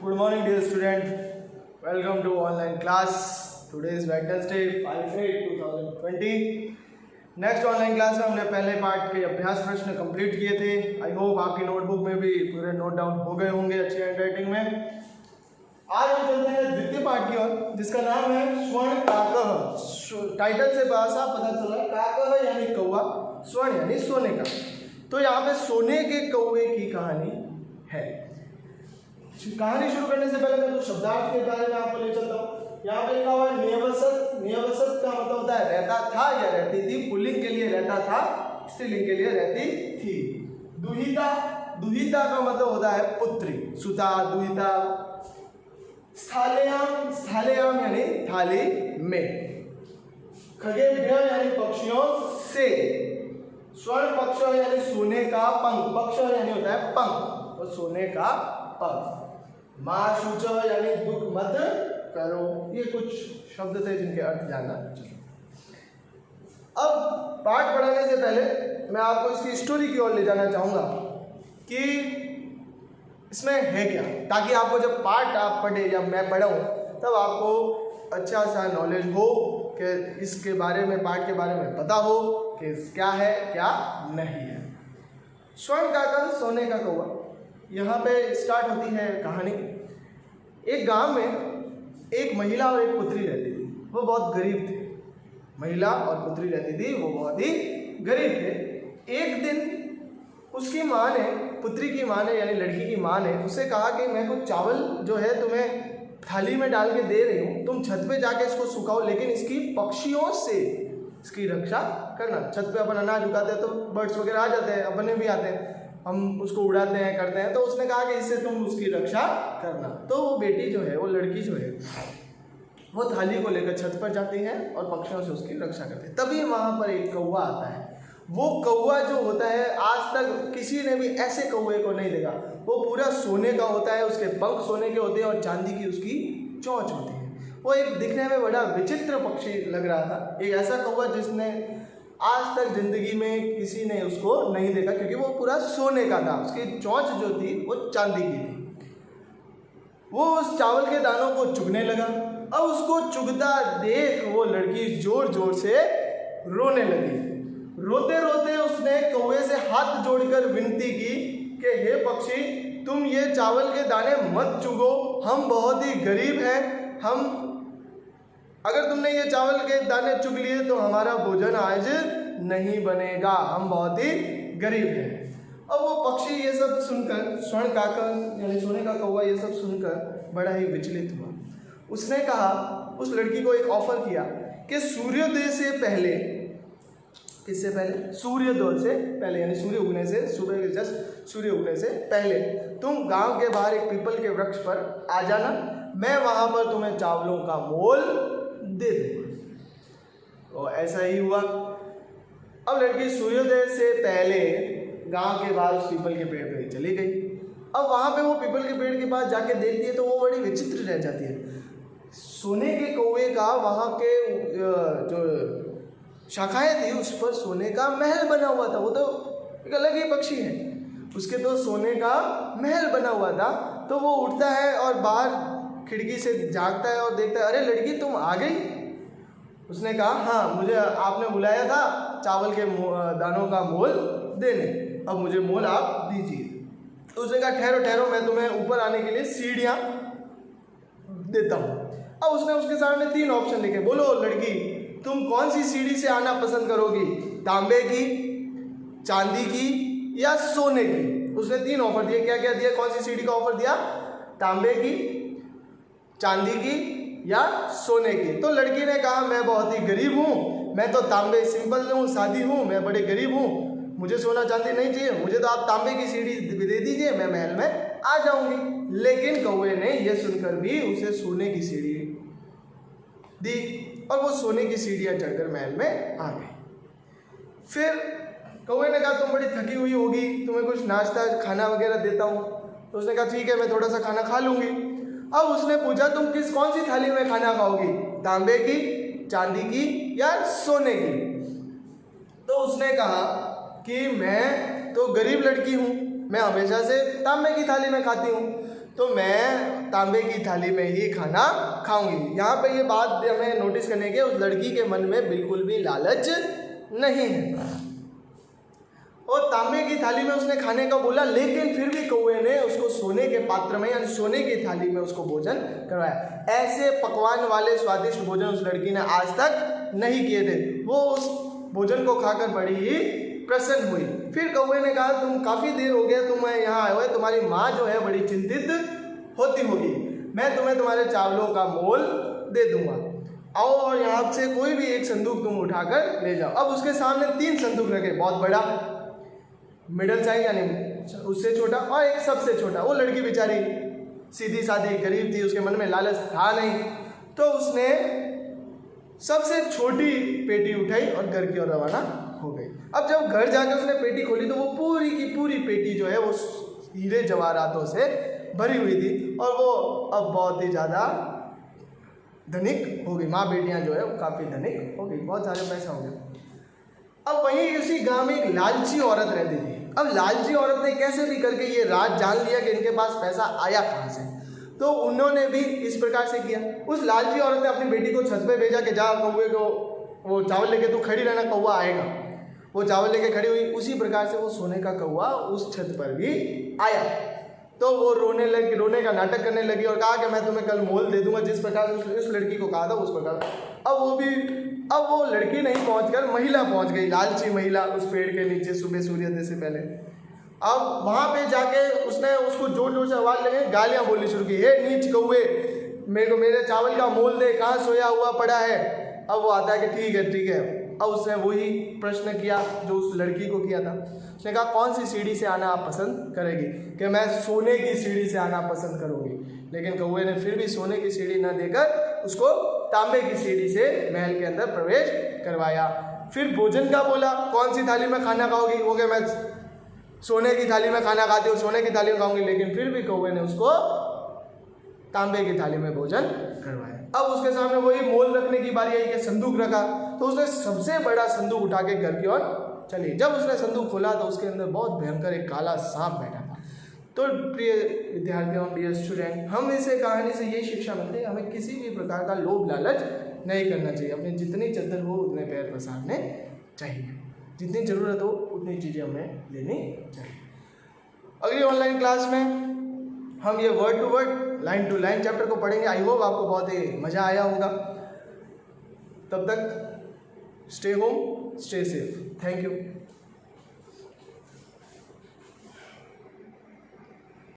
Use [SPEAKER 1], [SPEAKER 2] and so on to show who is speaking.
[SPEAKER 1] Good morning dear student. Welcome to online class. Today is Wednesday 5/8/2020. Next online class में हमने पहले part के अभ्यास प्रश्न कंप्लीट किए थे. आई होप आपकी नोटबुक में भी पूरे नोट डाउन हो गए होंगे अच्छी हैंडराइटिंग में. आज हम चलते हैं द्वितीय पार्ट की ओर जिसका नाम है स्वर्ण काकः. टाइटल से साफ पता चला काकः यानी कौवा, स्वर्ण यानी सोने का. तो यहाँ पे सोने के कौवे की कहानी है. कहानी शुरू करने से पहले मैं कुछ शब्दार्थ के बारे में आपको ले चलता हूँ. यहाँ पे लिखा हुआ है नियवसत. नियवसत का मतलब होता है रहता था या रहती थी. पुल्लिंग के लिए रहता था, स्त्रीलिंग के लिए रहती थी. दुहिता. दुहिता का मतलब होता है पुत्री. सुता, दुहिता. स्थालयाम. स्थालयाम यानी थाली में. खगेभ्य यानी पक्षियों से. स्वर्ण पक्ष यानी सोने का पंख. पक्ष यानी होता है पंख और सोने का पंख. मां शुच यानी दुख मत करो. ये कुछ शब्द थे जिनके अर्थ जानना चाहिए. अब पाठ पढ़ाने से पहले मैं आपको इसकी स्टोरी की ओर ले जाना चाहूँगा कि इसमें है क्या, ताकि आपको जब पाठ आप पढ़े या मैं पढ़ाऊँ तब आपको अच्छा सा नॉलेज हो कि इसके बारे में, पाठ के बारे में पता हो कि क्या है क्या नहीं है. स्वर्ण काकः सोने का कौवा. यहाँ पे स्टार्ट होती है कहानी. एक गांव में एक महिला और एक पुत्री रहती थी. वो बहुत गरीब थे. महिला और पुत्री रहती थी, वो बहुत ही गरीब थे. एक दिन उसकी माँ ने, पुत्री की माँ ने यानी लड़की की माँ ने उससे कहा कि मैं कुछ चावल जो है तुम्हें थाली में डाल के दे रही हूँ, तुम छत पे जाके इसको सुखाओ, लेकिन इसकी पक्षियों से इसकी रक्षा करना. छत पे अपन अनाज उगाते हैं तो बर्ड्स वगैरह आ जाते हैं, अपने भी आते हैं, हम उसको उड़ाते हैं, करते हैं. तो उसने कहा कि इससे तुम उसकी रक्षा करना. तो वो बेटी जो है, वो लड़की जो है, वो थाली को लेकर छत पर जाती है और पक्षियों से उसकी रक्षा करती है. तभी वहाँ पर एक कौवा आता है. वो कौवा जो होता है, आज तक किसी ने भी ऐसे कौवे को नहीं देखा. वो पूरा सोने का होता है, उसके पंख सोने के होते हैं और चांदी की उसकी चोंच होती है. वो एक दिखने में बड़ा विचित्र पक्षी लग रहा था. एक ऐसा कौवा जिसने आज तक जिंदगी में किसी ने उसको नहीं देखा, क्योंकि वो पूरा सोने का था. उसकी चोंच जो थी वो चांदी की थी. वो उस चावल के दानों को चुगने लगा. अब उसको चुगता देख वो लड़की जोर जोर से रोने लगी. रोते रोते उसने कौवे से हाथ जोड़कर विनती की कि हे पक्षी, तुम ये चावल के दाने मत चुगो, हम बहुत ही गरीब हैं. हम अगर तुमने ये चावल के दाने चुग लिए तो हमारा भोजन आज नहीं बनेगा, हम बहुत ही गरीब हैं. अब वो पक्षी ये सब सुनकर, स्वर्ण काकः यानी सोने का कौवा ये सब सुनकर बड़ा ही विचलित हुआ. उसने कहा, उस लड़की को एक ऑफर किया कि सूर्योदय से पहले, किससे पहले? सूर्योदय से पहले यानी सूर्य उगने से, सुबह के जस्ट सूर्य उगने से पहले तुम गांव के बाहर एक पीपल के वृक्ष पर आ जाना. मैं वहां पर तुम्हें चावलों का मोल दे दूंगा. और ऐसा ही हुआ. अब लड़की सूर्योदय से पहले गांव के बाहर उस पीपल के पेड़ पे चली गई. अब वहां पे वो पीपल के पेड़ के पास जाके देखती है तो वो बड़ी विचित्र रह जाती है. सोने के कौवे का वहां के जो शाखाएं थी उस पर सोने का महल बना हुआ था. वो तो एक अलग ही पक्षी है, उसके तो सोने का महल बना हुआ था. तो वो उठता है और बाहर खिड़की से झांकता है और देखता है, अरे लड़की तुम आ गई. उसने कहा, हाँ, मुझे आपने बुलाया था चावल के दानों का मोल देने, अब मुझे मोल आप दीजिए. तो उसने कहा, ठहरो ठहरो, मैं तुम्हें ऊपर आने के लिए सीढ़ियाँ देता हूँ. अब उसने उसके सामने 3 ऑप्शन लिखे. बोलो लड़की, तुम कौन सी सीढ़ी से आना पसंद करोगी? तांबे की, चांदी की या सोने की? उसने 3 ऑफर दिए. क्या क्या दिया? कौन सी सीढ़ी का ऑफर दिया? तांबे की, चांदी की या सोने की. तो लड़की ने कहा, मैं बहुत ही गरीब हूँ, मैं तो तांबे, सिंपल हूँ, सादी हूँ, मैं बड़े गरीब हूँ, मुझे सोना चांदी नहीं चाहिए, मुझे तो आप तांबे की सीढ़ी दे दीजिए, मैं महल में आ जाऊंगी. लेकिन कौवे ने यह सुनकर भी उसे सोने की सीढ़ी दी और वो सोने की सीढ़ियाँ चढ़कर महल में आ गई. फिर कौवे ने कहा, तुम बड़ी थकी हुई होगी, तुम्हें कुछ नाश्ता खाना वगैरह देता हूँ. तो उसने कहा, ठीक है, मैं थोड़ा सा खाना खा लूँगी. अब उसने पूछा, तुम कौन सी थाली में खाना खाओगी? तांबे की, चांदी की या सोने की? तो उसने कहा कि मैं तो गरीब लड़की हूँ, मैं हमेशा से तांबे की थाली में खाती हूँ. तो मैं तांबे की थाली में ही खाना खाऊंगी। यहाँ पे ये बात हमें नोटिस करने की, उस लड़की के मन में बिल्कुल भी लालच नहीं है और तांबे की थाली में उसने खाने का बोला, लेकिन फिर भी कौवे ने उसको सोने के पात्र में यानी सोने की थाली में उसको भोजन करवाया। ऐसे पकवान वाले स्वादिष्ट भोजन उस लड़की ने आज तक नहीं किए थे। वो उस भोजन को खाकर बड़ी ही प्रसन्न हुई। फिर कौवे ने कहा, तुम काफ़ी देर हो गया तुम यहाँ आए हुए, तुम्हारी माँ जो है बड़ी चिंतित होती होगी, मैं तुम्हें तुम्हारे चावलों का मोल दे दूंगा, आओ और यहाँ से कोई भी एक संदूक तुम उठाकर ले जाओ। अब उसके सामने 3 संदूक रखे, बहुत बड़ा, मिडल साइज यानी उससे छोटा और एक सबसे छोटा। वो लड़की बेचारी सीधी सादी गरीब थी, उसके मन में लालच था नहीं, तो उसने सबसे छोटी पेटी उठाई और घर की ओर रवाना हो गई। अब जब घर जाकर उसने पेटी खोली तो वो पूरी की पूरी पेटी जो है वो हीरे जवाहरातों से भरी हुई थी और वो अब बहुत ही ज़्यादा धनिक हो गई। माँ बेटियाँ जो है वो काफ़ी धनिक हो गई, बहुत सारे पैसा हो गया। अब वहीं उसी गांव में एक लालची औरत रहती थी। अब लालची औरत ने कैसे भी करके ये राज जान लिया कि इनके पास पैसा आया कहाँ से, तो उन्होंने भी इस प्रकार से किया। उस लालची औरत ने अपनी बेटी को छत पे भेजा कि जा कौवे को वो चावल लेके तू खड़ी रहना, कौवा आएगा। वो चावल लेके खड़ी हुई, उसी प्रकार से वो सोने का कौवा उस छत पर भी आया। तो वो रोने का नाटक करने लगी और कहा कि मैं तुम्हें कल मोल दे दूंगा, जिस प्रकार से उस लड़की को कहा था उस प्रकार। अब वो लड़की नहीं पहुंचकर महिला पहुंच गई, लालची महिला, उस पेड़ के नीचे सुबह सूर्योदय से पहले। अब वहाँ पे जाके उसने उसको जोर जोर से आवाज़ लगे, गालियाँ बोलनी शुरू की, हे नीच कौवे, मेरे चावल का मोल दे, कहाँ सोया हुआ पड़ा है। अब वो आता है कि ठीक है। अब उसने वही प्रश्न किया जो उस लड़की को किया था। उसने कहा, कौन सी सीढ़ी से आना आप पसंद करेगी? कि मैं सोने की सीढ़ी से आना पसंद करूँगी। लेकिन कौवे ने फिर भी सोने की सीढ़ी न देकर उसको तांबे की सीढ़ी से महल के अंदर प्रवेश करवाया। फिर भोजन का बोला, कौन सी थाली में खाना खाओगी? वो कि मैं सोने की थाली में खाना खाती हूँ, सोने की थाली में खाऊंगी। लेकिन फिर भी कौवे ने उसको तांबे की थाली में भोजन करवाया। अब उसके सामने वही मोल रखने की बारी आई कि संदूक रखा, तो उसने सबसे बड़ा संदूक उठा के घर की ओर चली। जब उसने संदूक खोला तो उसके अंदर बहुत भयंकर एक काला सांप बैठा था। तो प्रिय विद्यार्थियों, डियर स्टूडेंट, हम इसे कहानी से ये शिक्षा मिलती है, हमें किसी भी प्रकार का लोभ लालच नहीं करना चाहिए। अपने जितनी चद्दर हो उतने पैर पसारने चाहिए, जितनी ज़रूरत हो उतनी चीज़ें हमें लेनी चाहिए। अगली ऑनलाइन क्लास में हम ये word to word, line to line chapter को पढ़ेंगे। आई होप आपको बहुत ही मज़ा आया होगा। तब तक stay home, stay safe. Thank you.